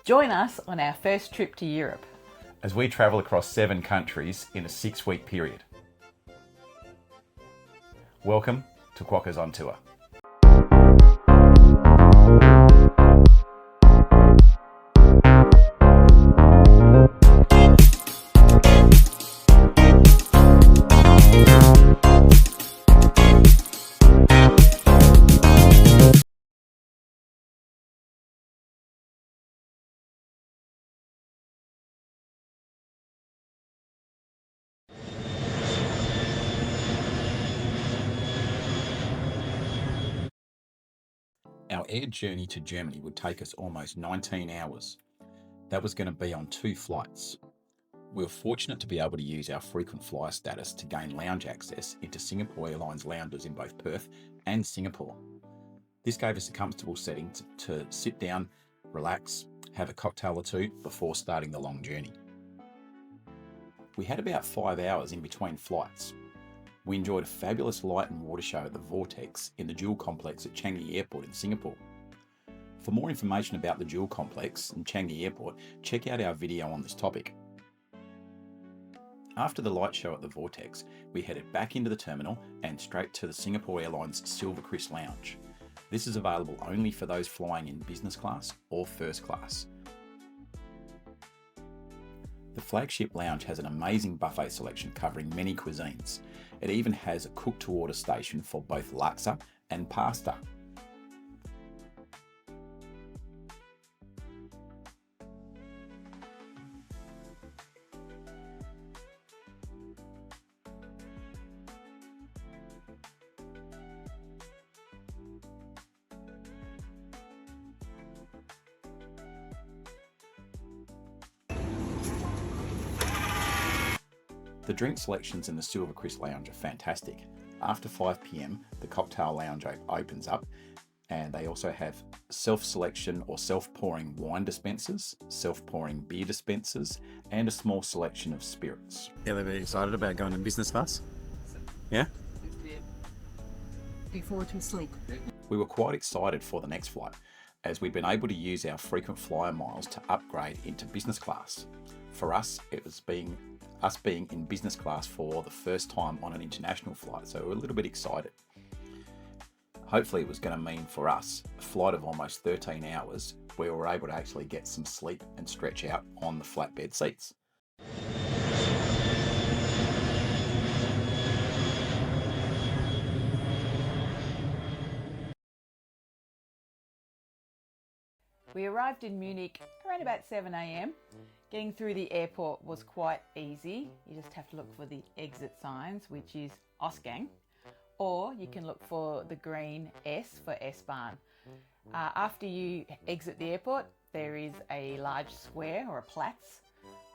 Join us on our first trip to Europe as we travel across 7 countries in a 6-week period. Welcome to Quokkas on Tour. Our air journey to Germany would take us almost 19 hours. That was going to be on 2 flights. We were fortunate to be able to use our frequent flyer status to gain lounge access into Singapore Airlines lounges in both Perth and Singapore. This gave us a comfortable setting to sit down, relax, have a cocktail or two before starting the long journey. We had about 5 hours in between flights. We enjoyed a fabulous light and water show at the Vortex in the Jewel Complex at Changi Airport in Singapore. For more information about the Jewel Complex and Changi Airport, check out our video on this topic. After the light show at the Vortex, we headed back into the terminal and straight to the Singapore Airlines Silver Chris Lounge. This is available only for those flying in business class or first class. The flagship lounge has an amazing buffet selection covering many cuisines. It even has a cook-to-order station for both laksa and pasta. The drink selections in the Silver Chris Lounge are fantastic. After 5 p.m, the cocktail lounge opens up, and they also have self-selection or self-pouring wine dispensers, self-pouring beer dispensers, and a small selection of spirits. Yeah, they're very excited about going in business class. Yeah? Before to sleep. We were quite excited for the next flight, as we'd been able to use our frequent flyer miles to upgrade into business class. For us, it was being in business class for the first time on an international flight, so we're a little bit excited. Hopefully it was going to mean for us a flight of almost 13 hours where we were able to actually get some sleep and stretch out on the flatbed seats. We arrived in Munich around about 7 a.m. Getting through the airport was quite easy. You just have to look for the exit signs, which is Ausgang, or you can look for the green S for S-Bahn. After you exit the airport, there is a large square or a Platz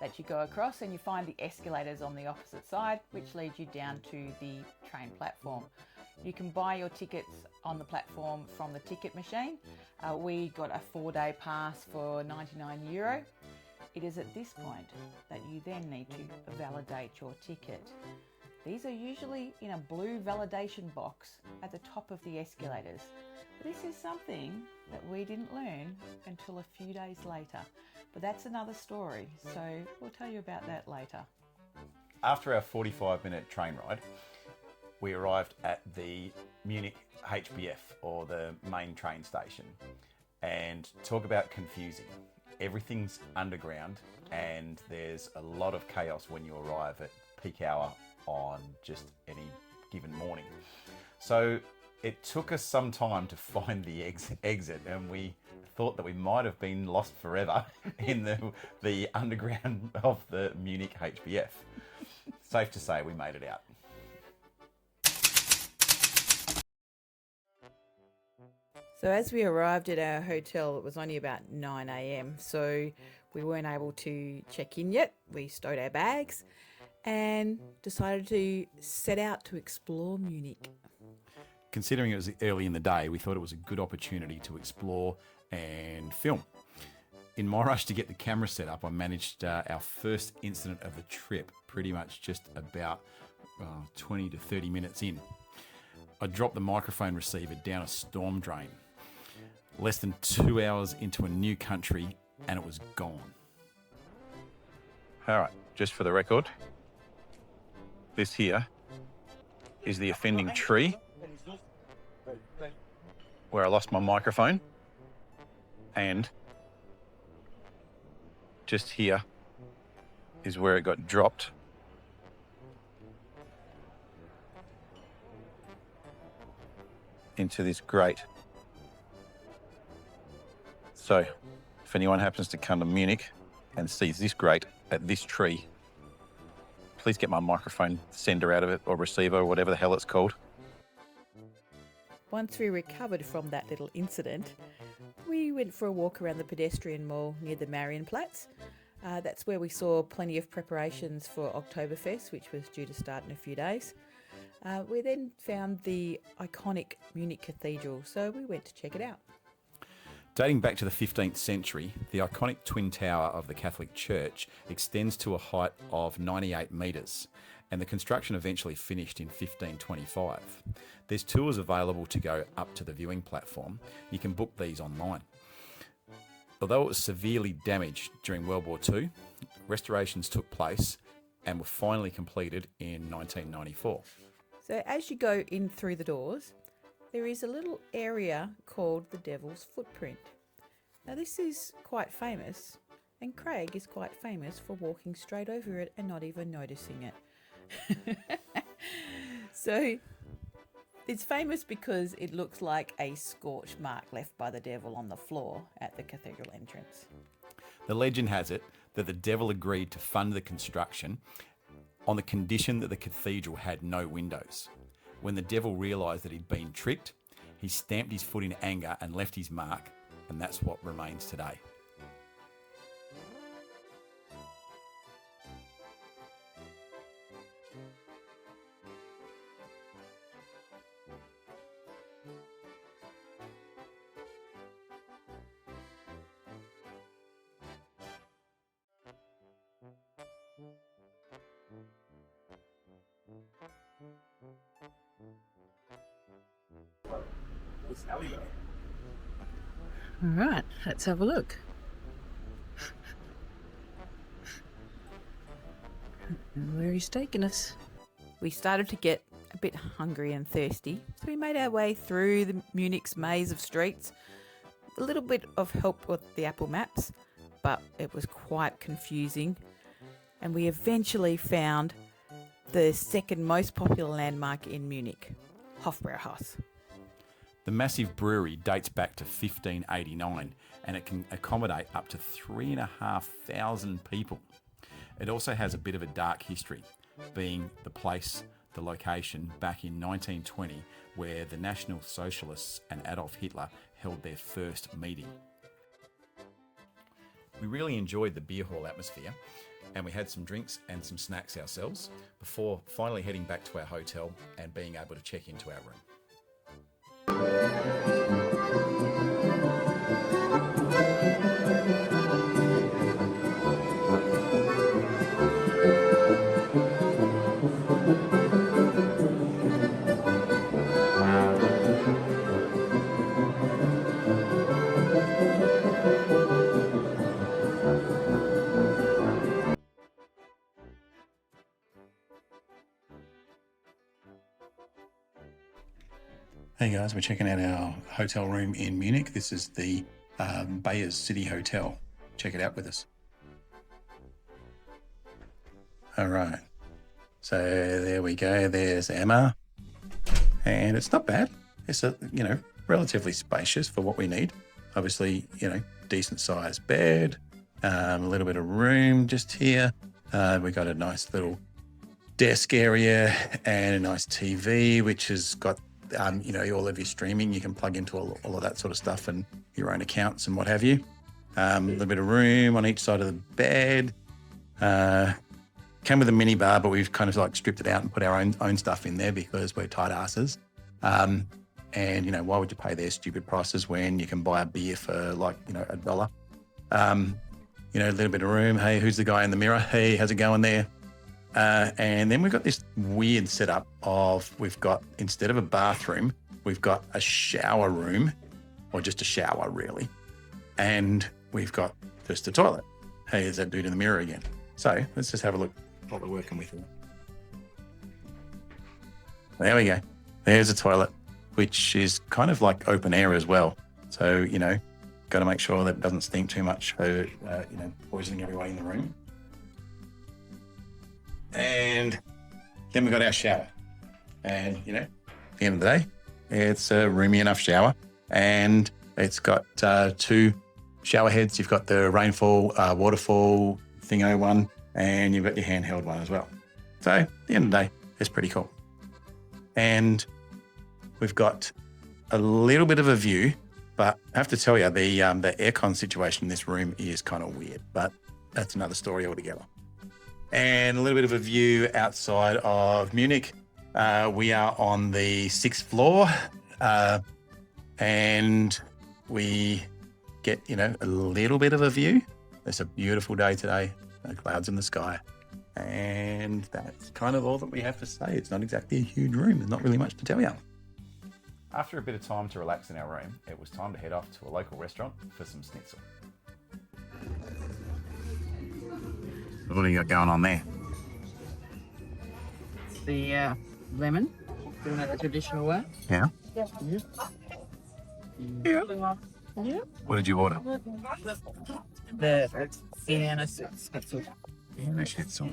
that you go across, and you find the escalators on the opposite side, which leads you down to the train platform. You can buy your tickets on the platform from the ticket machine. We got a 4-day pass for €99. It is at this point that you then need to validate your ticket. These are usually in a blue validation box at the top of the escalators. But this is something that we didn't learn until a few days later. But that's another story, so we'll tell you about that later. After our 45-minute train ride, we arrived at the Munich HBF, or the main train station. And talk about confusing. Everything's underground, and there's a lot of chaos when you arrive at peak hour on just any given morning. So it took us some time to find the exit, and we thought that we might have been lost forever in the underground of the Munich HBF. Safe to say we made it out. So as we arrived at our hotel, it was only about 9 a.m, so we weren't able to check in yet. We stowed our bags and decided to set out to explore Munich. Considering it was early in the day, we thought it was a good opportunity to explore and film. In my rush to get the camera set up, I managed our first incident of the trip pretty much just about 20 to 30 minutes in. I dropped the microphone receiver down a storm drain. Less than 2 hours into a new country, and it was gone. All right, just for the record, this here is the offending tree where I lost my microphone, and just here is where it got dropped. Into this grate. So, if anyone happens to come to Munich and sees this grate at this tree, please get my microphone sender out of it, or receiver, or whatever the hell it's called. Once we recovered from that little incident, we went for a walk around the pedestrian mall near the Marienplatz. That's where we saw plenty of preparations for Oktoberfest, which was due to start in a few days. We then found the iconic Munich Cathedral, so we went to check it out. Dating back to the 15th century, the iconic twin tower of the Catholic Church extends to a height of 98 metres, and the construction eventually finished in 1525. There's tours available to go up to the viewing platform. You can book these online. Although it was severely damaged during World War II, restorations took place and were finally completed in 1994. So as you go in through the doors, there is a little area called the Devil's Footprint. Now this is quite famous, and Craig is quite famous for walking straight over it and not even noticing it. So it's famous because it looks like a scorch mark left by the devil on the floor at the cathedral entrance. The legend has it that the devil agreed to fund the construction on the condition that the cathedral had no windows. When the devil realised that he'd been tricked, he stamped his foot in anger and left his mark, and that's what remains today. All right, let's have a look. Where he's taking us. We started to get a bit hungry and thirsty, so we made our way through the Munich's maze of streets. A little bit of help with the Apple Maps, but it was quite confusing. And we eventually found the second most popular landmark in Munich, Hofbrauhaus. The massive brewery dates back to 1589, and it can accommodate up to 3,500 people. It also has a bit of a dark history, being the location back in 1920, where the National Socialists and Adolf Hitler held their first meeting. We really enjoyed the beer hall atmosphere, and we had some drinks and some snacks ourselves before finally heading back to our hotel and being able to check into our room. Hey guys, we're checking out our hotel room in Munich. This is the Bayers City Hotel. Check it out with us. All right. So there we go. There's Emma. And it's not bad. It's relatively spacious for what we need. Obviously, decent sized bed, a little bit of room just here. We got a nice little desk area and a nice TV, which has got all of your streaming. You can plug into all of that sort of stuff and your own accounts and what have you. A little bit of room on each side of the bed. Came with a mini bar, but we've kind of like stripped it out and put our own stuff in there because we're tight asses. And why would you pay their stupid prices when you can buy a beer for $1? A little bit of room. Hey, who's the guy in the mirror? Hey, how's it going there? And then we've got this weird setup of instead of a bathroom, we've got a shower room, or just a shower really. And we've got just a toilet. Hey, there's that dude in the mirror again. So let's just have a look what we're working with here. There we go. There's a toilet, which is kind of like open air as well. So, you know, got to make sure that it doesn't stink too much for, you know, poisoning everyone in the room. And then we've got our shower. And, you know, at the end of the day, it's a roomy enough shower. And it's got 2 shower heads. You've got the rainfall, waterfall, thingo one, and you've got your handheld one as well. So at the end of the day, it's pretty cool. And we've got a little bit of a view, but I have to tell you, the aircon situation in this room is kind of weird, but that's another story altogether. And a little bit of a view outside of Munich. We are on the 6th floor, and we get, you know, a little bit of a view. It's a beautiful day today, no clouds in the sky. And that's kind of all that we have to say. It's not exactly a huge room. There's not really much to tell you. After a bit of time to relax in our room, it was time to head off to a local restaurant for some schnitzel. What do you got going on there? The lemon, doing it the traditional way. Yeah. Yeah. What did you order? The Vienna schnitzel. Vienna schnitzel.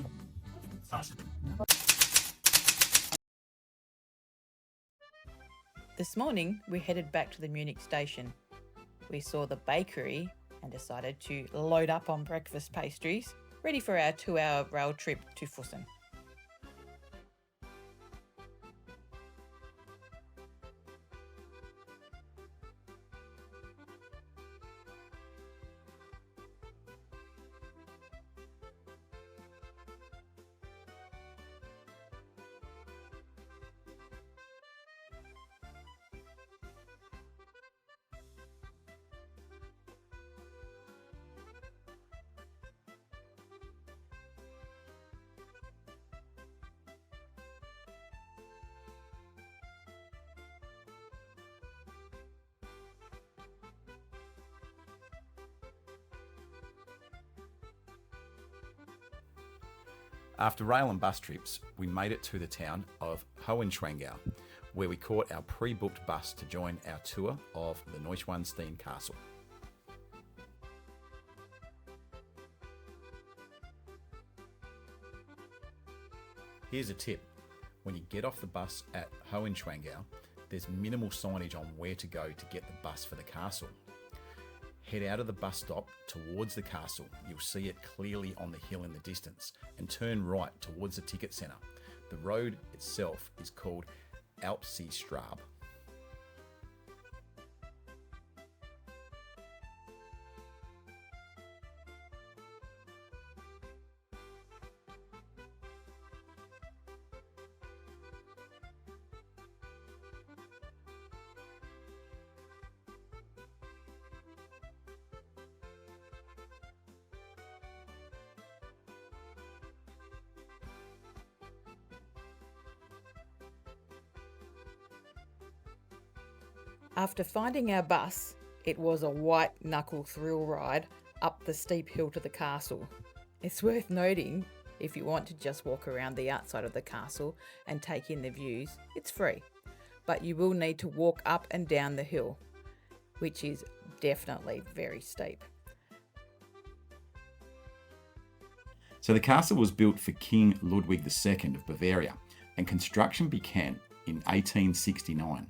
This morning, we headed back to the Munich station. We saw the bakery and decided to load up on breakfast pastries, ready for our 2-hour rail trip to Fussen. After rail and bus trips, we made it to the town of Hohenschwangau, where we caught our pre-booked bus to join our tour of the Neuschwanstein Castle. Here's a tip. When you get off the bus at Hohenschwangau, there's minimal signage on where to go to get the bus for the castle. Head out of the bus stop towards the castle. You'll see it clearly on the hill in the distance, and turn right towards the ticket centre. The road itself is called Alpseestrabe. After finding our bus, it was a white-knuckle thrill ride up the steep hill to the castle. It's worth noting, if you want to just walk around the outside of the castle and take in the views, it's free. But you will need to walk up and down the hill, which is definitely very steep. So the castle was built for King Ludwig II of Bavaria, and construction began in 1869.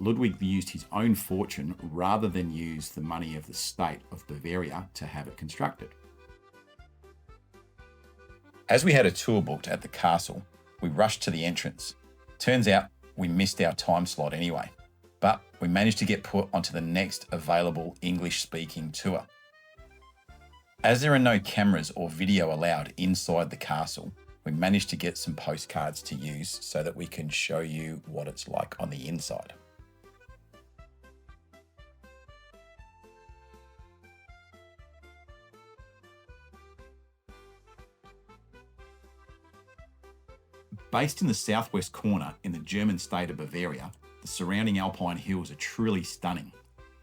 Ludwig used his own fortune rather than use the money of the state of Bavaria to have it constructed. As we had a tour booked at the castle, we rushed to the entrance. Turns out we missed our time slot anyway, but we managed to get put onto the next available English-speaking tour. As there are no cameras or video allowed inside the castle, we managed to get some postcards to use so that we can show you what it's like on the inside. Based in the southwest corner in the German state of Bavaria, the surrounding alpine hills are truly stunning.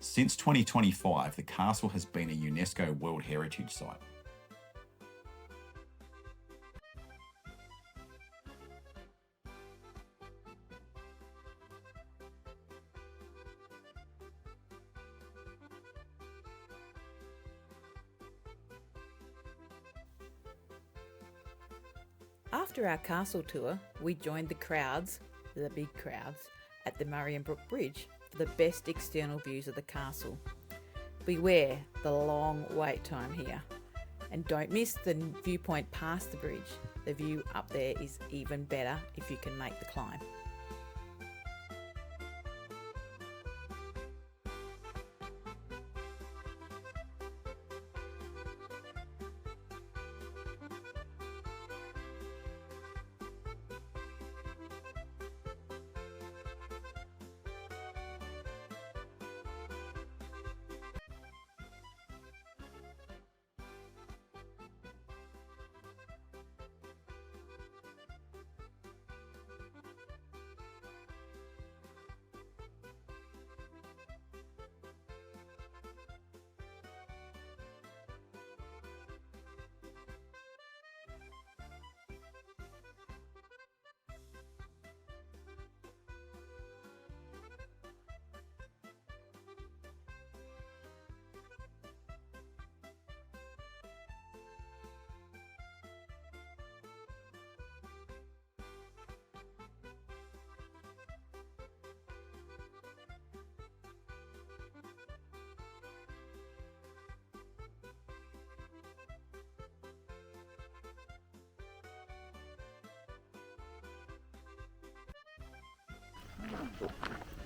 Since 2025, the castle has been a UNESCO World Heritage Site. After our castle tour, we joined the crowds, the big crowds, at the Marienbrook Bridge for the best external views of the castle. Beware the long wait time here, and don't miss the viewpoint past the bridge. The view up there is even better if you can make the climb.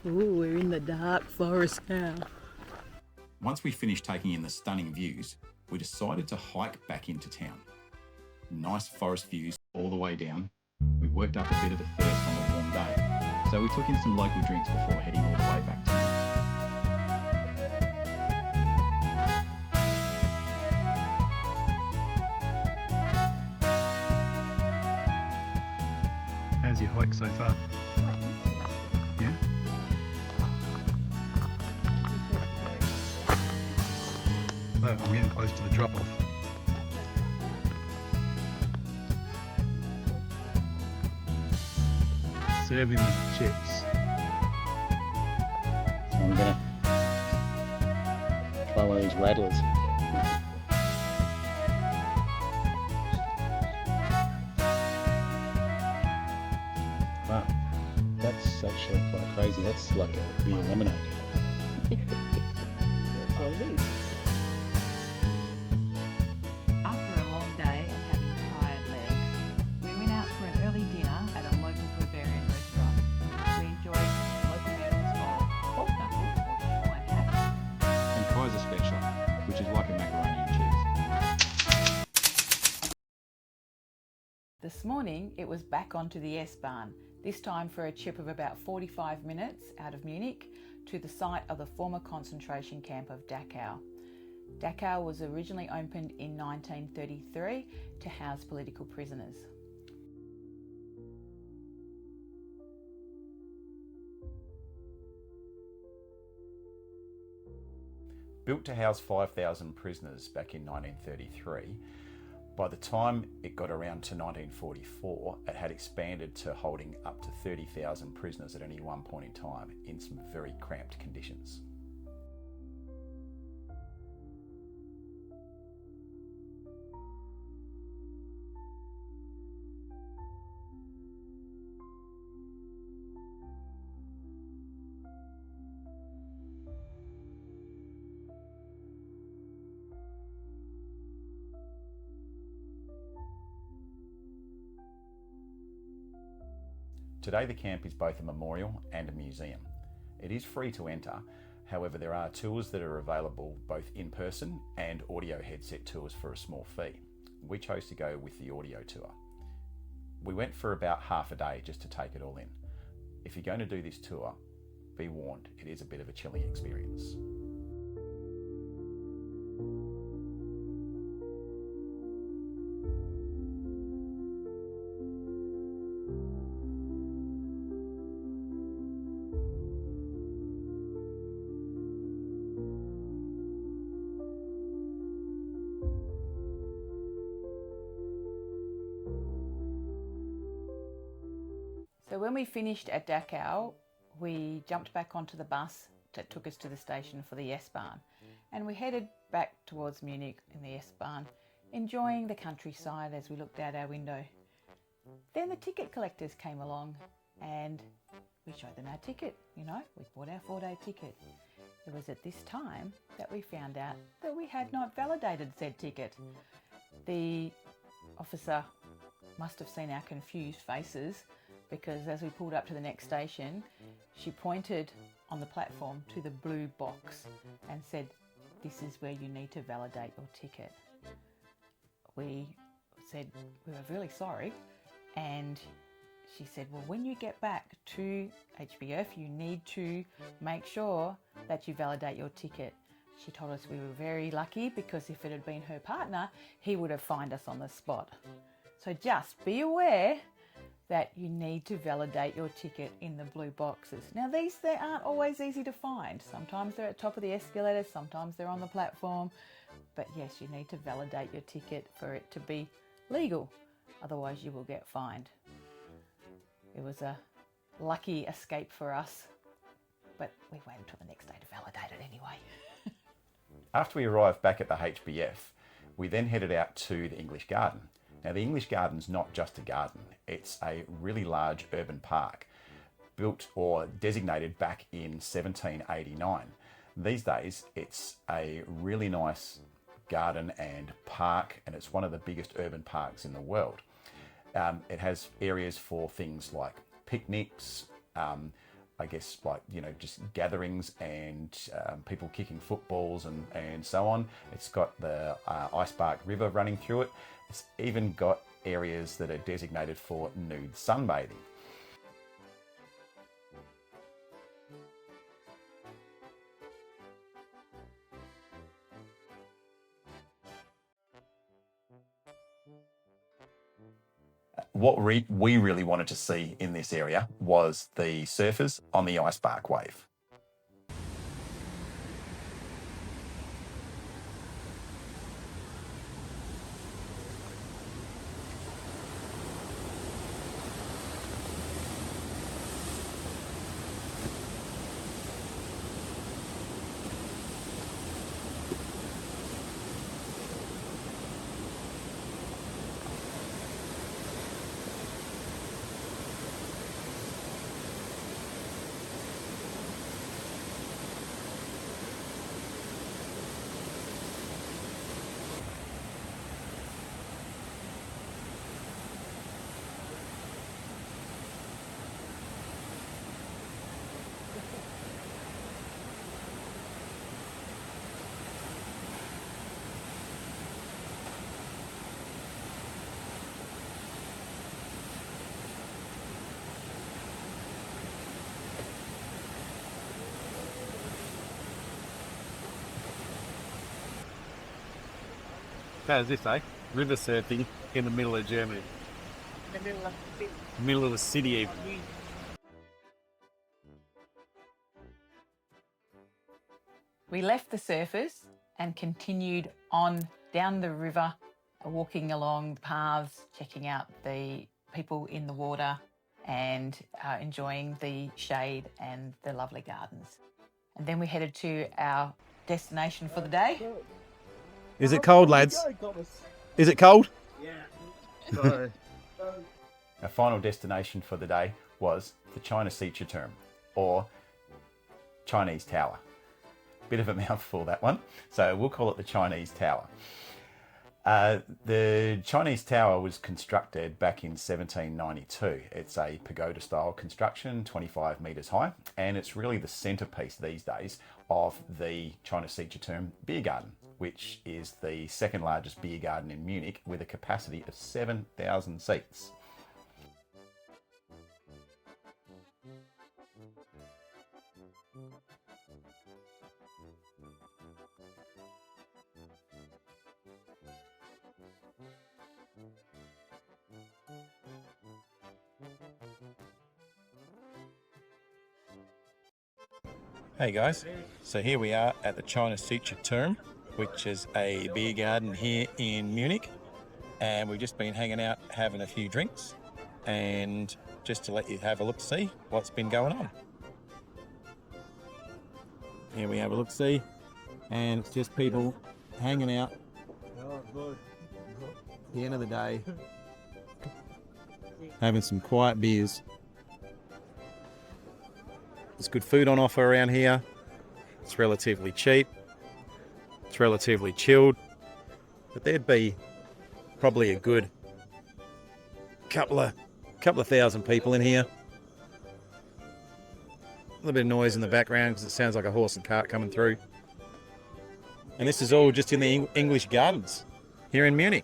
Ooh, we're in the dark forest now. Once we finished taking in the stunning views, we decided to hike back into town. Nice forest views all the way down. We worked up a bit of a thirst on a warm day, so we took in some local drinks before heading all the way back to town. How's your hike so far? Yeah? Oh, I'm getting close to the drop-off. Serving the chips. So I'm gonna try one of these rattlers. Wow, that's actually quite crazy. That's like a beer lemonade. That's what it is. After a long day and having tired legs, we went out for an early dinner at a local Bavarian restaurant. We enjoyed local meals of pork knuckles or Schweinhack. And Kaiser Special, which is like a macaroni and cheese. This morning it was back onto the S-Bahn, this time for a trip of about 45 minutes out of Munich to the site of the former concentration camp of Dachau. Dachau was originally opened in 1933 to house political prisoners. Built to house 5,000 prisoners back in 1933, by the time it got around to 1944, it had expanded to holding up to 30,000 prisoners at any one point in time in some very cramped conditions. Today the camp is both a memorial and a museum. It is free to enter, however there are tours that are available both in person and audio headset tours for a small fee. We chose to go with the audio tour. We went for about half a day just to take it all in. If you're going to do this tour, be warned, it is a bit of a chilling experience. So when we finished at Dachau, we jumped back onto the bus that took us to the station for the S-Bahn, and we headed back towards Munich in the S-Bahn, enjoying the countryside as we looked out our window. Then the ticket collectors came along and we showed them our ticket, you know, we bought our 4-day ticket. It was at this time that we found out that we had not validated said ticket. The officer must have seen our confused faces, because as we pulled up to the next station, she pointed on the platform to the blue box and said, "This is where you need to validate your ticket." We said we were really sorry, and she said, well, when you get back to HBF, you need to make sure that you validate your ticket. She told us we were very lucky, because if it had been her partner, he would have fined us on the spot. So just be aware that you need to validate your ticket in the blue boxes. Now they aren't always easy to find. Sometimes they're at the top of the escalator, sometimes they're on the platform. But yes, you need to validate your ticket for it to be legal. Otherwise you will get fined. It was a lucky escape for us, but we waited until the next day to validate it anyway. After we arrived back at the HBF, we then headed out to the English Garden. Now the English Garden's not just a garden, it's a really large urban park, built or designated back in 1789. These days it's a really nice garden and park, and it's one of the biggest urban parks in the world. It has areas for things like picnics, I guess like, you know, just gatherings and people kicking footballs and so on. It's got the Icebark River running through it. It's even got areas that are designated for nude sunbathing. What we really wanted to see in this area was the surfers on the Icebark wave. How's this, eh? River surfing in the middle of Germany. The middle of the city. Middle of the city even. We left the surfers and continued on down the river, walking along the paths, checking out the people in the water and enjoying the shade and the lovely gardens. And then we headed to our destination for the day. Is it cold, lads? Is it cold? Our final destination for the day was the China Sea Term, or Chinese Tower. Bit of a mouthful, that one, so we'll call it the Chinese Tower. The Chinese Tower was constructed back in 1792. It's a pagoda-style construction, 25 metres high, and it's really the centrepiece these days of the China Sea Term beer garden, which is the second largest beer garden in Munich with a capacity of 7,000 seats. Hey guys, so here we are at the China Sea Term, which is a beer garden here in Munich, and we've just been hanging out having a few drinks, and just to let you have a look, see what's been going on. Here we have a look, see, and it's just people hanging out. At the end of the day, having some quiet beers. There's good food on offer around here. It's relatively cheap. It's relatively chilled. But there'd be probably a good couple of thousand people in here. A little bit of noise in the background because it sounds like a horse and cart coming through. And this is all just in the English gardens here in Munich.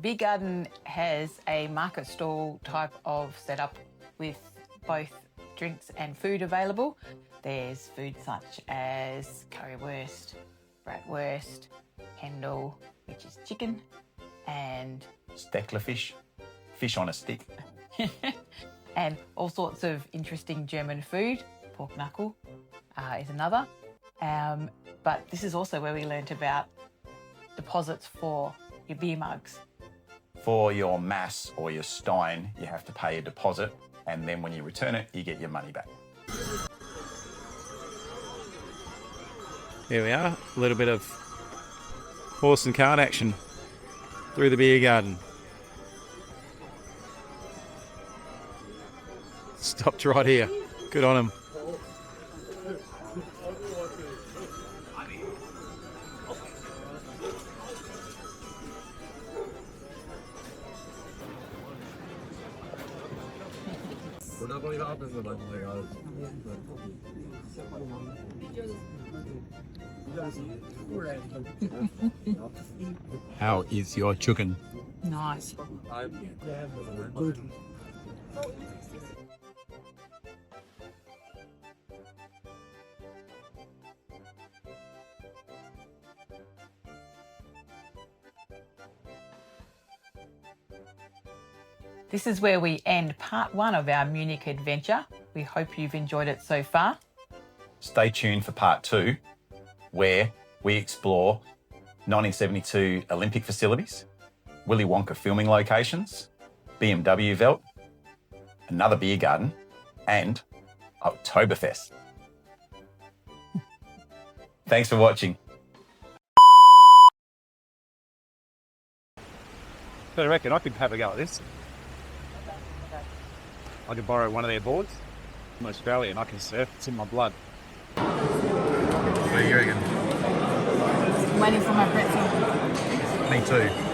Beer garden has a market stall type of setup with both drinks and food available. There's food such as currywurst, bratwurst, Hendel, which is chicken, and Stecklerfish, fish on a stick. and all sorts of interesting German food. Pork knuckle is another. But this is also where we learnt about deposits for your beer mugs. For your Mass or your Stein, you have to pay a deposit, and then when you return it, you get your money back. Here we are, a little bit of horse and cart action through the beer garden. Stopped right here. Good on him. How is your chicken? Nice. This is where we end part 1 of our Munich adventure. We hope you've enjoyed it so far. Stay tuned for part 2, where we explore 1972 Olympic facilities, Willy Wonka filming locations, BMW Welt, another beer garden, and Oktoberfest. Thanks for watching. I reckon I could have a go at this. I could borrow one of their boards. I'm Australian, I can surf, it's in my blood. What do you reckon? I'm waiting for my pretzel. Me too.